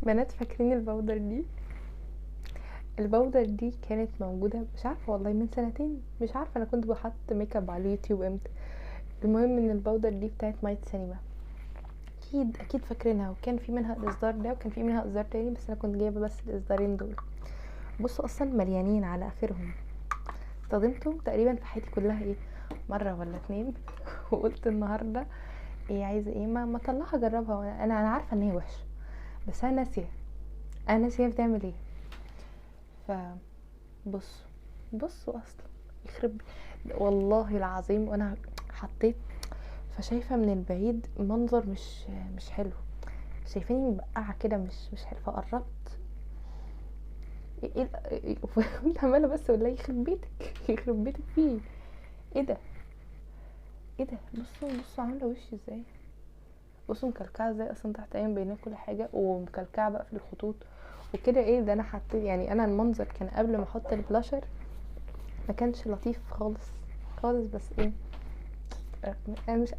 بنات فاكرين البودر دي؟ البودر دي كانت موجودة مش عارفة والله من سنتين، مش عارفة انا كنت بحط ميك اب على اليوتيوب امتى. المهم ان البودر دي بتاعت مايت سينما، اكيد اكيد فاكرينها، وكان في منها الاصدار ده وكان في منها اصدار تاني، بس انا كنت جايبة بس الاصدارين دول. بصوا اصلا مليانين على اخرهم. استخدمتهم تقريبا في حياتي كلها ايه، مرة ولا اتنين. وقلت النهاردة ايه عايزة ايه، ما اطلعها اجربها، وانا عارفة ان هي وحشة، بس انا ناسية، انا ناسية بتعمل ايه. فبصوا، بصوا اصلا يخرب، والله العظيم وانا حطيت، فشايفة من البعيد منظر مش حلو، شايفاني مبقعة كده مش حلو، فقربت كنت عمالة بس ولا يخرب بيتك يخرب بيتك فيه ايه ده، ايه ده، بصوا بصوا عاملة وشي ازاي، بصوا مكلكعة ازاي اصلا تحت عين بينات كل حاجة، ومكلكعة بقى في الخطوط وكده. ايه ده، انا حطيت يعني، انا المنظر كان قبل ما احط البلاشر ما كانش لطيف خالص خالص، بس ايه، انا مش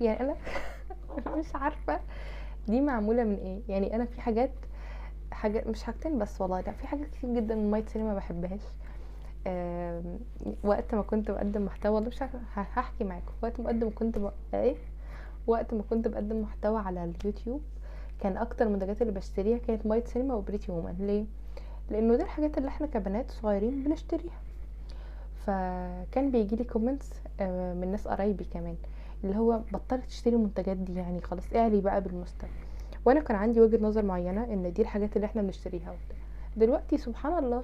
يعني انا مش عارفة دي معمولة من ايه. يعني انا في حاجات مش حاجتين بس والله، لا في حاجات كتير جدا من مايت سينما ما بحبهاش. وقت ما كنت بقدم محتوى، والله مش عارفة هحكي معاكم، وقت ما كنت بقدم محتوى على اليوتيوب، كان اكتر المنتجات اللي بشتريها كانت مايت سينما وبريتي وومن. ليه؟ لانه دي الحاجات اللي احنا كبنات صغيرين بنشتريها. فكان بيجيلي كومنتس من ناس قرايبي كمان، اللي هو بطلت تشتري المنتجات دي، يعني خلاص اعلي بقى بالمستوى. وانا كان عندي وجهة نظر معينة ان دي الحاجات اللي احنا بنشتريها وبتاع. دلوقتي سبحان الله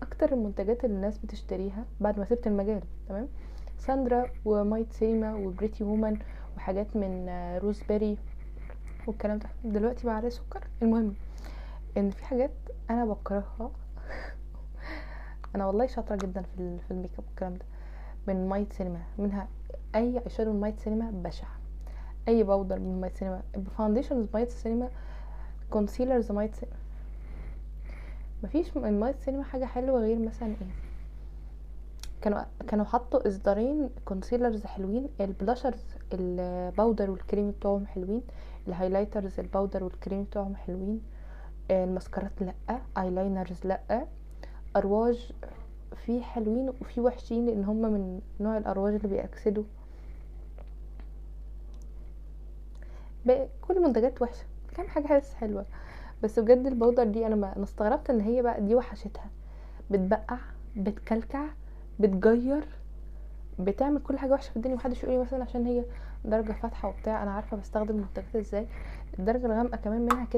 اكتر المنتجات اللي الناس بتشتريها بعد ما سبت المجال تمام، ساندرا ومايت سيما وبريتي وومن وحاجات من روزبيري والكلام ده، دلوقتي بقى عليه سكر. المهم ان في حاجات انا بكرهها. انا والله شاطره جدا في الميك اب والكلام ده، من مايت سينما، منها اي ايشادو من مايت سينما بشع، اي باودر من مايت سينما، فاونديشنز مايت سينما، كونسيلرز مايت سينما، مفيش من مايت سينما حاجه حلوه غير مثلا ايه، كانوا حطوا اصدارين كونسيلرز حلوين، البلاشرز الباودر والكريم بتوعهم حلوين، الهايلايترز الباودر والكريم بتوعهم حلوين، الماسكارات لا، ايلاينرز لا، ارواج في حلوين وفي وحشين، لان هم من نوع الارواج اللي بيأكسدوا. كل المنتجات وحشه، كام حاجه بس حلوه. بس بجد البودر دي انا استغربت ان هي بقى دي وحشتها، بتبقع، بتكلكع، بتجير، بتعمل كل حاجه وحشه في الدنيا. محدش يقولي مثلا عشان هي درجه فاتحه وبتاع، انا عارفه بستخدم منتجات ازاي، الدرجه الغامقه كمان منها كده